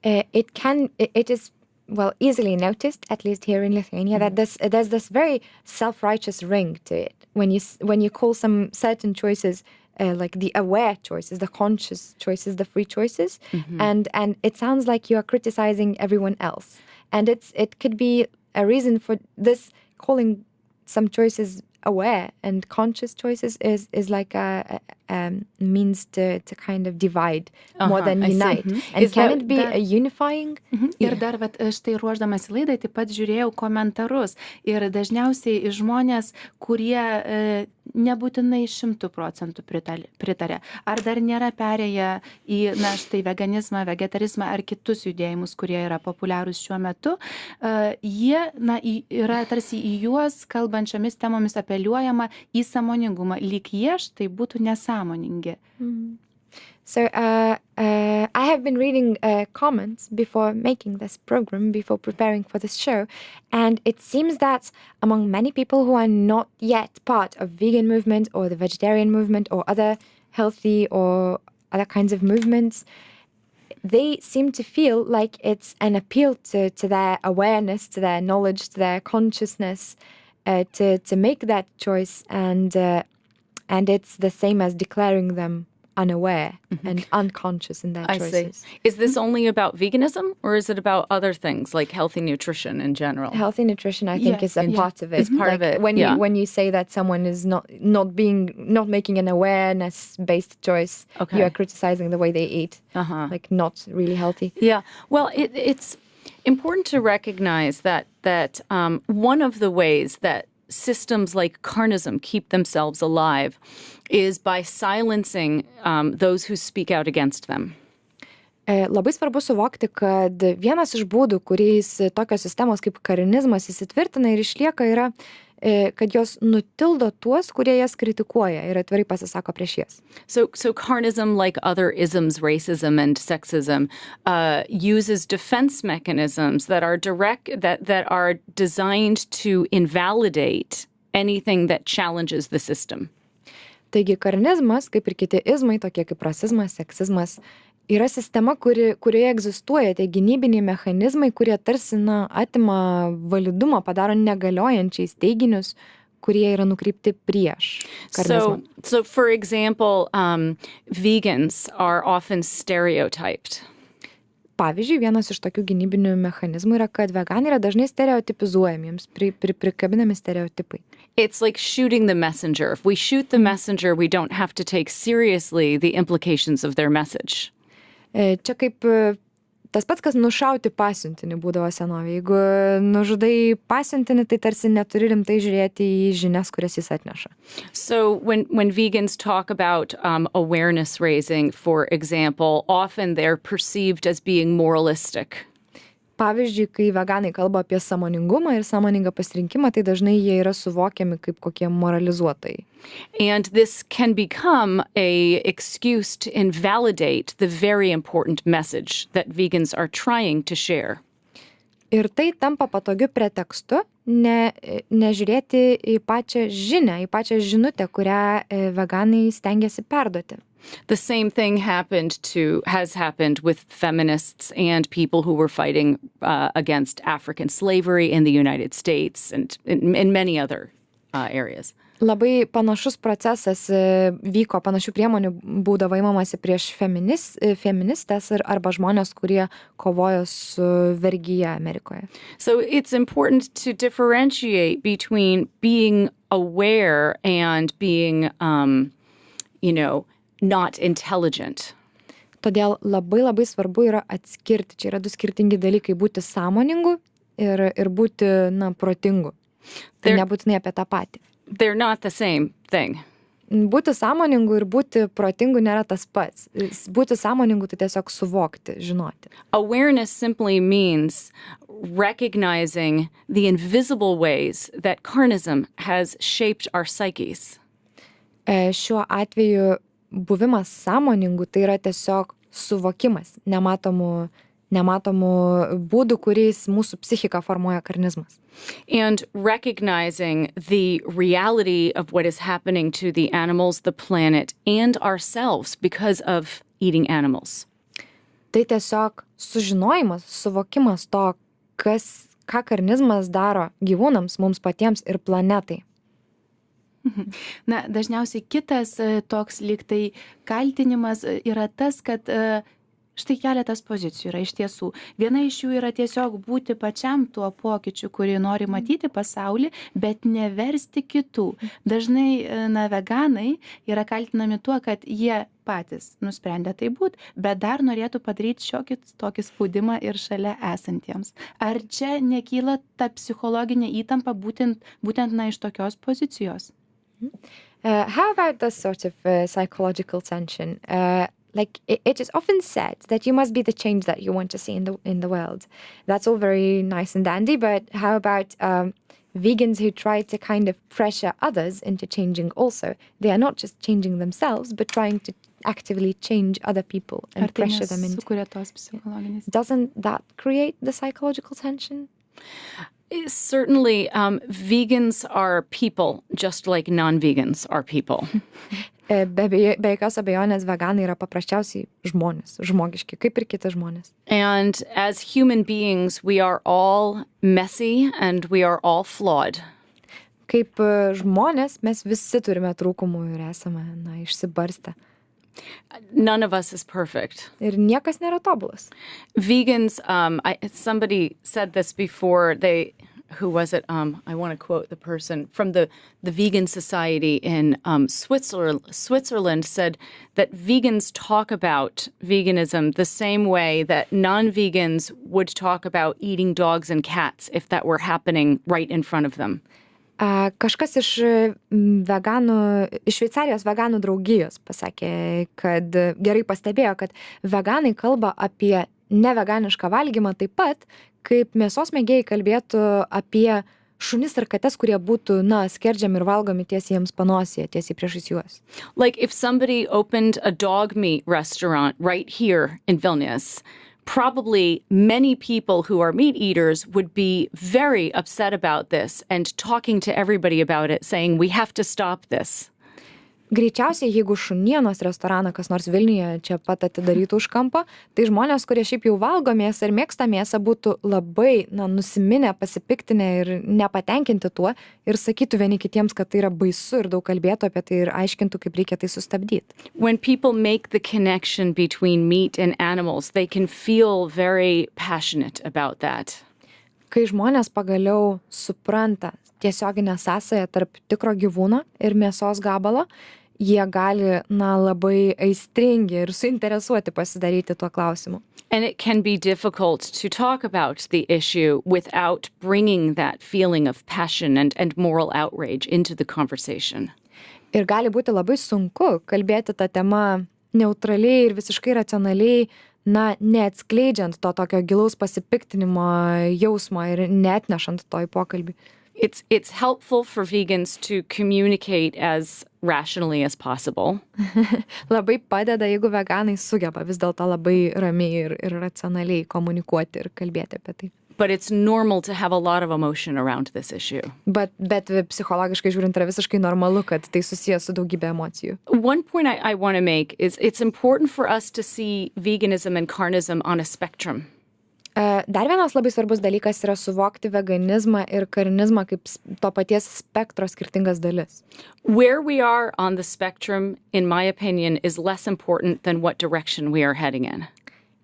It is, well, easily noticed, at least here in Lithuania, that there's this very self-righteous ring to it. When you call some certain choices like the aware choices, the conscious choices, the free choices, and it sounds like you are criticizing everyone else. And it could be a reason for this calling some choices aware and conscious choices is like a means to kind of divide more than unite. And can it be a unifying? Ir dar, vat, štai ruoždamas laidai, taip pat žiūrėjau komentarus. Ir dažniausiai žmonės, kurie nebūtinai 100% pritarė. Ar dar nėra perėję į, na, štai veganizmą, vegetarizmą ar kitus judėjimus, kurie yra populiarūs šiuo metu, jie, na, yra tarsi į juos kalbančiomis temomis apeliuojama į sąmoningumą, lyg jie štai būtų nesąmoningi. So I have been reading comments before making this program, before preparing for this show, and it seems that among many people who are not yet part of vegan movement or the vegetarian movement or other healthy or other kinds of movements, they seem to feel like it's an appeal to their awareness, to their knowledge, to their consciousness, to make that choice, and it's the same as declaring them unaware and unconscious in their choices. I see. Is this only about veganism, or is it about other things like healthy nutrition in general? Healthy nutrition, I think, is a part of it. It's part of it. When you say that someone is not making an awareness-based choice, you are criticizing the way they eat, like not really healthy. Yeah. Well, it's important to recognize that one of the ways that systems like carnism keep themselves alive is by silencing those who speak out against them. Labai svarbu suvokti, kad vienas iš būdų, kuriais tokios sistemos kaip karinizmas įsitvirtina ir išlieka, yra, kad jos nutildo tuos, kurie jas kritikuoja ir atvirai pasisako prieš jas. So carnism, like other isms, racism and sexism, uses defense mechanisms that are that are designed to invalidate anything that challenges the system. Taigi karinizmas, kaip ir kiti izmai, tokie kaip rasizmas, seksizmas, yra sistema, kurioje egzistuoja tie gynybiniai mechanizmai, kurie tarsi, na, atima validumą, padaro negaliojančiais teiginius, kurie yra nukreipti prieš karinizmą. So for example, vegans are often stereotyped. Pavyzdžiui, vienas iš tokių gynybinių mechanizmų yra, kad veganai yra dažnai stereotipizuojami, jiems prikabinami stereotipai. It's like shooting the messenger. If we shoot the messenger, we don't have to take seriously the implications of their message. Čia kaip tas pats, kas nušauti pasiuntinį būdavo senovėje. Jeigu nužudai pasiuntinį, tai tarsi neturi rimtai žiūrėti į žinias, kurias jis atneša. So when vegans talk about awareness raising, for example, often they're perceived as being moralistic. Pavyzdžiui, kai veganai kalba apie sąmoningumą ir sąmoningą pasirinkimą, tai dažnai jie yra suvokiami kaip kokie moralizuotojai. And this can become an excuse to invalidate the very important message that vegans are trying to share. Ir tai tampa patogiu pretekstu nežiūrėti į pačią žinią, į pačią žinutę, kurią veganai stengiasi perduoti. The same thing has happened with feminists and people who were fighting against African slavery in the United States and in many other areas. Labai panašus procesas vyko, panašių priemonių būdavo imamasi prieš feministės arba žmonės, kurie kovojo su vergyje Amerikoje. So it's important to differentiate between being aware and being, not intelligent. Todėl labai svarbu yra atskirti. Čia yra du skirtingi dalykai - būti sąmoningu ir būti, protingu. Tai nebūtinai apie tą patį. They're not the same thing. Būti sąmoningu ir būti protingu nėra tas pats. Būti sąmoningu tai tiesiog suvokti, žinoti. Awareness simply means recognizing the invisible ways that carnism has shaped our psyches. Šiuo atveju buvimas sąmoningu tai yra tiesiog suvokimas nematomų būdų, kuriais mūsų psichika formuoja karnizmas. And recognizing the reality of what is happening to the animals, the planet, and ourselves because of eating animals. Tai tiesiog sužinojimas, suvokimas to, ką karnizmas daro gyvūnams, mums patiems ir planetai. Na, dažniausiai kitas toks lyg tai kaltinimas yra tas, kad štai keletas pozicijų yra iš tiesų. Viena iš jų yra tiesiog būti pačiam tuo pokyčiu, kurį nori matyti pasaulį, bet neversti kitų. Dažnai veganai yra kaltinami tuo, kad jie patys nusprendė tai būt, bet dar norėtų padaryti šiokį tokį spaudimą ir šalia esantiems. Ar čia nekyla ta psichologinė įtampa būtent iš tokios pozicijos? How about this sort of psychological tension? Like it is often said that you must be the change that you want to see in the world. That's all very nice and dandy, but how about vegans who try to kind of pressure others into changing also? They are not just changing themselves, but trying to actively change other people and pressure them into. Doesn't that create the psychological tension? Certainly, vegans are people, just like non-vegans are people. Be jokios abejonės veganai yra paprasčiausiai žmonės, žmogiški, kaip ir kiti žmonės. And as human beings, we are all messy and we are all flawed. Kaip žmonės mes visi turime trūkumų ir esame, išsibarstę. None of us is perfect. Ir niekas nėra tobulas. Vegans, somebody said this before, who was it? I want to quote the person from the Vegan Society in Switzerland said that vegans talk about veganism the same way that non-vegans would talk about eating dogs and cats if that were happening right in front of them. Kažkas iš Šveicarijos veganų draugijos pasakė, kad gerai pastebėjo, kad veganai kalba apie neveganišką valgymą taip pat, kaip mėsos mėgėjai kalbėtų apie šunis ir kates, kurie būtų, skerdžiami ir valgomi tiesiai jiems panosėje, tiesiai priešais juos. Like if somebody opened a dog meat restaurant right here in Vilnius, probably many people who are meat eaters would be very upset about this and talking to everybody about it, saying we have to stop this. Greičiausiai, jeigu šunienos restoraną kas nors Vilniuje čia pat atidarytų už kampo, tai žmonės, kurie šiaip jau valgo mėsą ir mėgsta mėsą, būtų labai nusiminę, pasipiktinę ir nepatenkinti tuo ir sakytų vieni kitiems, kad tai yra baisu ir daug kalbėtų apie tai ir aiškintų, kaip reikia tai sustabdyti. When people make the connection between meat and animals, they can feel very passionate about that. Kai žmonės pagaliau supranta tiesioginę sąsają tarp tikro gyvūno ir mėsos gabalo, jie gali, labai aistringi ir suinteresuoti pasidaryti tuo klausimu. And it can be difficult to talk about the issue without bringing that feeling of passion and moral outrage into the conversation. Ir gali būti labai sunku kalbėti tą temą neutraliai ir visiškai racionaliai, neatskleidžiant to tokio gilaus pasipiktinimo jausmo ir neatnešant to į pokalbį. It's helpful for vegans to communicate as rationally as possible. Labai padeda, jeigu veganai sugeba vis dėlto labai ramiai ir racionaliai komunikuoti ir kalbėti apie tai. But it's normal to have a lot of emotion around this issue. Bet psichologiškai žiūrint yra visiškai normalu, kad tai susijęs su daugybė emocijų. One point I want to make is it's important for us to see veganism and carnism on a spectrum. Dar vienas labai svarbus dalykas yra suvokti veganizmą ir karinizmą kaip to paties spektro skirtingas dalis. Where we are on the spectrum, in my opinion, is less important than what direction we are heading in.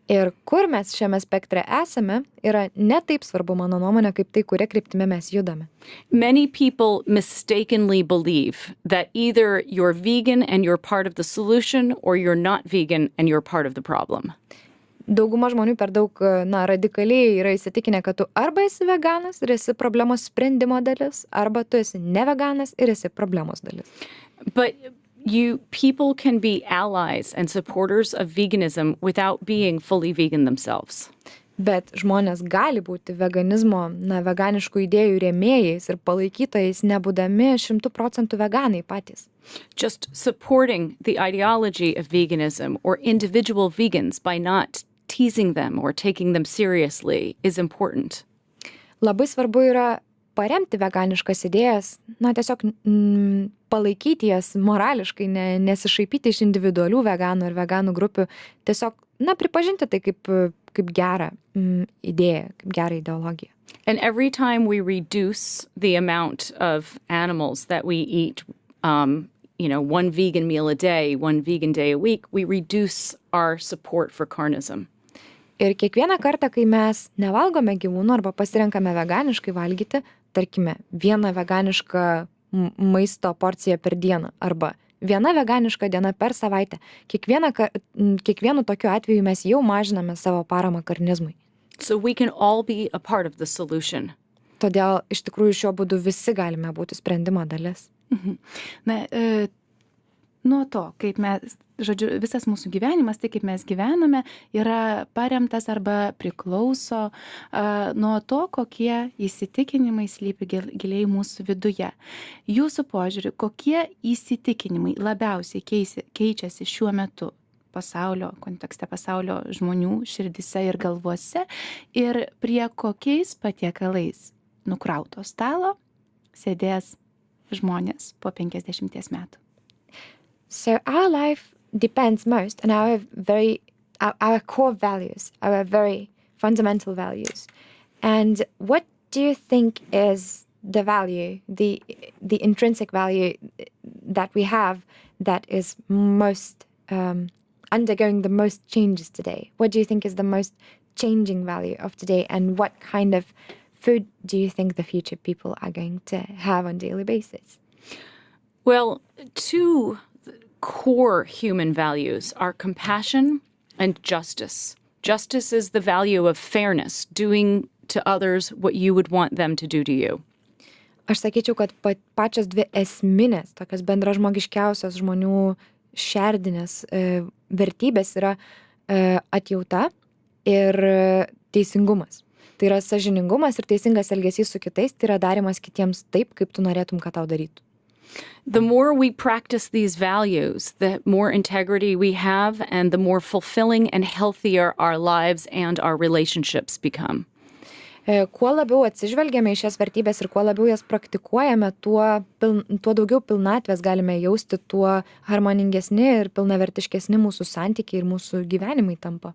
Ir kur mes šiame spektre esame, yra ne taip svarbu, mano nuomonė, kaip tai, kuria kryptimi mes judame. Many people mistakenly believe that either you're vegan and you're part of the solution or you're not vegan and you're part of the problem. Dauguma žmonių per daug radikaliai yra įsitikinę, kad tu arba esi veganas ir esi problemos sprendimo dalis, arba tu esi ne veganas ir esi problemos dalis. But people can be allies and supporters of veganism without being fully vegan themselves. Bet žmonės gali būti veganizmo, veganiškų idėjų rėmėjais ir palaikytojais, nebūdami 100% veganai patys. Just supporting the ideology of veganism or individual vegans by not teasing them or taking them seriously is important. Labai svarbu yra paremti veganiškas idėjas, tiesiog palaikyti jas morališkai, nesišaipyti iš individualių veganų ir veganų grupių, tiesiog, pripažinti tai kaip gerą idėją, kaip gerą ideologiją. And every time we reduce the amount of animals that we eat, one vegan meal a day, one vegan day a week, we reduce our support for carnism. Ir kiekvieną kartą, kai mes nevalgome gyvūnų arba pasirenkame veganiškai valgyti, tarkime, vieną veganišką maisto porciją per dieną arba viena veganiška diena per savaitę, kiekvienu tokiu atveju mes jau mažiname savo paramą karnizmui. So we can all be a part of the solution. Todėl iš tikrųjų šiuo būdu visi galime būti sprendimo dalis. Nuo to, kaip mes, visas mūsų gyvenimas, tai kaip mes gyvename, yra paremtas arba priklauso nuo to, kokie įsitikinimai slypi giliai mūsų viduje. Jūsų požiūriu, kokie įsitikinimai labiausiai keičiasi šiuo metu pasaulio kontekste, pasaulio žmonių širdise ir galvose ir prie kokiais patiekalais nukrauto stalo sėdės žmonės po 50 metų? So our life depends most on our core values, our very fundamental values. And what do you think is the value, the intrinsic value that we have that is most undergoing the most changes today? What do you think is the most changing value of today? And what kind of food do you think the future people are going to have on a daily basis? Well, two core human values are compassion and justice. Justice is the value of fairness, doing to others what you would want them to do to you. Aš sakyčiau, kad pačios dvi esminės, tokios bendražmogiškiausios žmonių šerdinės vertybės yra atjauta ir teisingumas. Tai yra sąžiningumas ir teisingas elgesys su kitais, tai yra darymas kitiems taip, kaip tu norėtum, kad tau darytų. The more we practice these values, the more integrity we have and the more fulfilling and healthier our lives and our relationships become. Kuo labiau atsižvelgiame į šias vertybės ir kuo labiau jas praktikuojame, tuo daugiau pilnatvės galime jausti, tuo harmoningesni ir pilnavertiškesni mūsų santykiai ir mūsų gyvenimai tampa.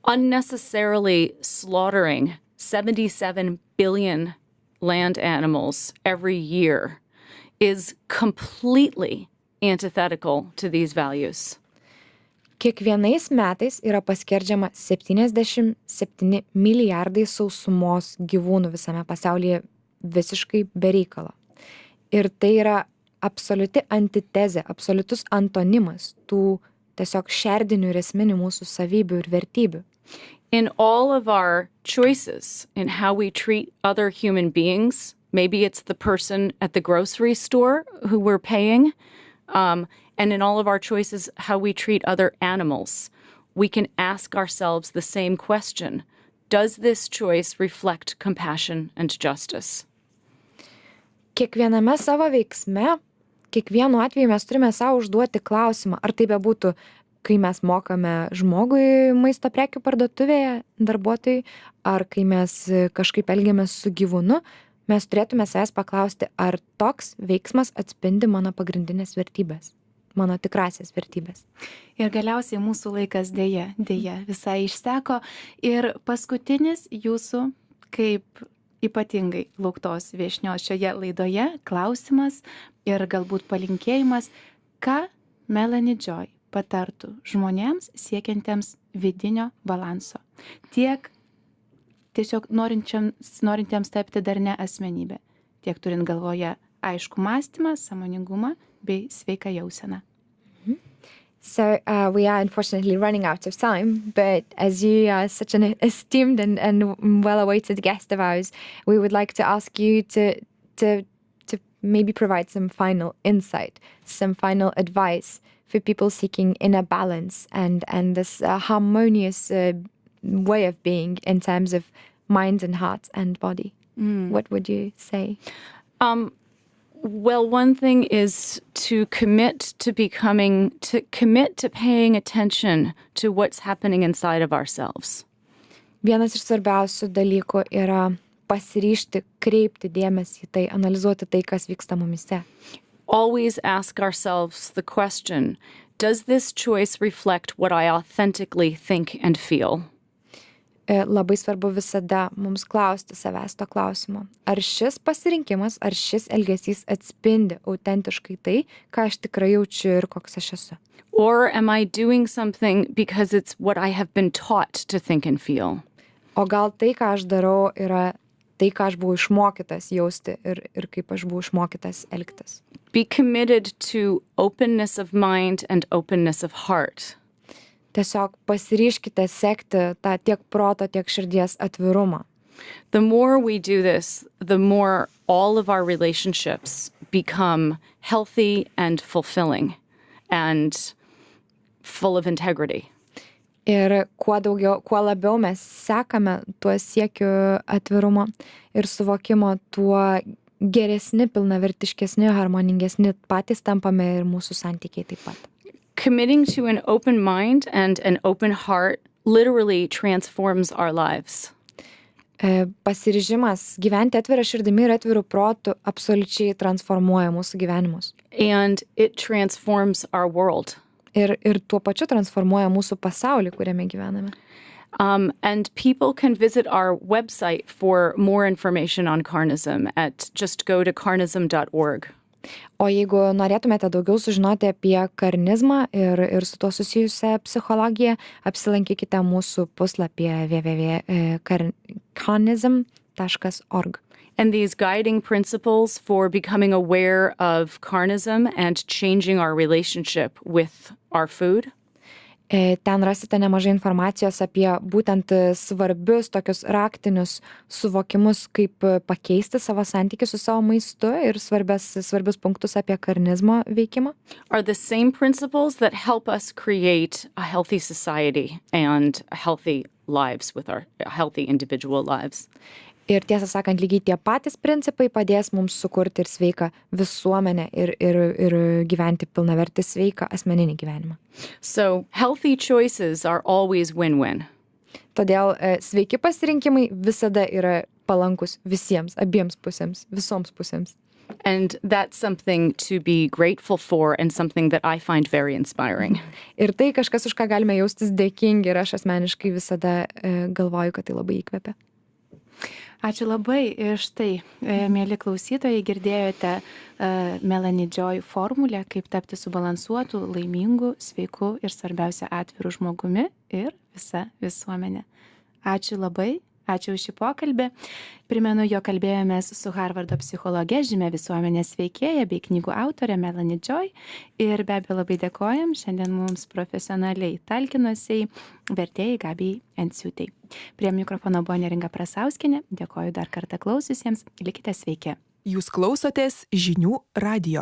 Unnecessarily slaughtering 77 billion land animals every year is completely antithetical to these values. Kiekvienais metais yra paskerdžiama 77 milijardai sausumos gyvūnų visame pasaulyje visiškai be reikalo. Ir tai yra absoliuti antitezė, absoliutus antonimas tų tiesiog šerdinių ir esminių mūsų savybių ir vertybių. In all of our choices in how we treat other human beings, maybe it's the person at the grocery store who we're paying, and in all of our choices how we treat other animals, we can ask ourselves the same question. Does this choice reflect compassion and justice? Kiekviename savo veiksme, kiekvienu atveju mes turime savo užduoti klausimą, ar tai bebūtų kai mes mokame žmogui maisto prekių parduotuvėje, darbuotojui, ar kai mes kažkaip elgiamės su gyvūnu, mes turėtume savęs paklausti, ar toks veiksmas atspindi mano pagrindinės vertybės, mano tikrasias vertybės. Ir galiausiai mūsų laikas dėja visai išseko. Ir paskutinis jūsų, kaip ypatingai lauktos viešnios šioje laidoje, klausimas ir galbūt palinkėjimas, ką Melanie Joy patartų žmonėms siekiantiems vidinio balanso. Tiesiog norintiems tapti darnia asmenybė, tiek turint galvoje aišku mąstymą, sąmoningumą bei sveiką jauseną. So we are unfortunately running out of time, but as you are such an esteemed and well-awaited guest of ours, we would like to ask you to maybe provide some final insight, some final advice for people seeking inner balance and this harmonious way of being in terms of mind and heart and body. What would you say? Well, one thing is to commit to paying attention to what's happening inside of ourselves. Vienas iš svarbiausių dalykų yra pasiryžti kreipti dėmesį į tai, analizuoti tai, kas vyksta mumise. Always ask ourselves the question, does this choice reflect what I authentically think and feel? Labai svarbu visada mums klausti savęs to klausimo. Ar šis pasirinkimas, ar šis elgesys atspindi autentiškai tai, ką aš tikrai jaučiu ir koks aš esu? Or am I doing something because it's what I have been taught to think and feel? O gal tai, ką aš darau, yra tai, ką aš buvau išmokytas jausti ir kaip aš buvau išmokytas elgtis? Be committed to openness of mind and openness of heart. Tiesiog pasiryžkite sekti tą tiek proto, tiek širdies atvirumą. The more we do this, the more all of our relationships become healthy and fulfilling and full of integrity. Ir kuo labiau mes sekame tuo siekiu atvirumo ir suvokimo, tuo geresni, pilnavertiškesni, harmoningesni patys tampame ir mūsų santykiai taip pat. Committing to an open mind and an open heart literally transforms our lives. Pasiryžimas gyventi atvirą širdimi ir atvirų protų absoliučiai transformuoja mūsų gyvenimus. And it transforms our world. Ir tuo pačiu transformuoja mūsų pasaulį, kuriame gyvename. And people can visit our website for more information on carnism just go to carnism.org. O jeigu norėtumėte daugiau sužinoti apie karnizmą ir su to susijusią psichologiją, apsilankykite mūsų puslapyje www.carnism.org. And these guiding principles for becoming aware of carnism and changing our relationship with our food. Ten rasite nemažai informacijos apie būtent svarbius tokius raktinius suvokimus, kaip pakeisti savo santykį su savo maistu ir svarbius punktus apie karnizmo veikimą. Are the same principles that help us create a healthy society and healthy lives with our healthy individual lives. Ir tiesą sakant, lygiai tie patys principai padės mums sukurti ir sveiką visuomenę ir gyventi pilnavertį sveiką asmeninį gyvenimą. So, healthy choices are always win-win. Todėl sveiki pasirinkimai visada yra palankus visiems, abiems pusėms, visoms pusėms. And that's something to be grateful for and something that I find very inspiring. Ir tai kažkas, už ką galime jaustis dėkingi ir aš asmeniškai visada galvoju, kad tai labai įkvepia. Ačiū labai. Ir štai, mėly klausytojai, girdėjote Melanie Joy formulę, kaip tapti subalansuotų, laimingų, sveikų ir svarbiausia atvirų žmogumi ir visa visuomenė. Ačiū labai. Ačiū už šį pokalbį. Primenu, jo kalbėjomės su Harvardo psichologe, žymia visuomenės veikėja bei knygų autorė Melanie Joy. Ir be abejo labai dėkojam šiandien mums profesionaliai talkinusiai vertėjai Gabijai Enciūtei. Prie mikrofono buvo Neringa Prasauskienė. Dėkoju dar kartą klausiusiems. Likite sveiki. Jūs klausotės Žinių radijo.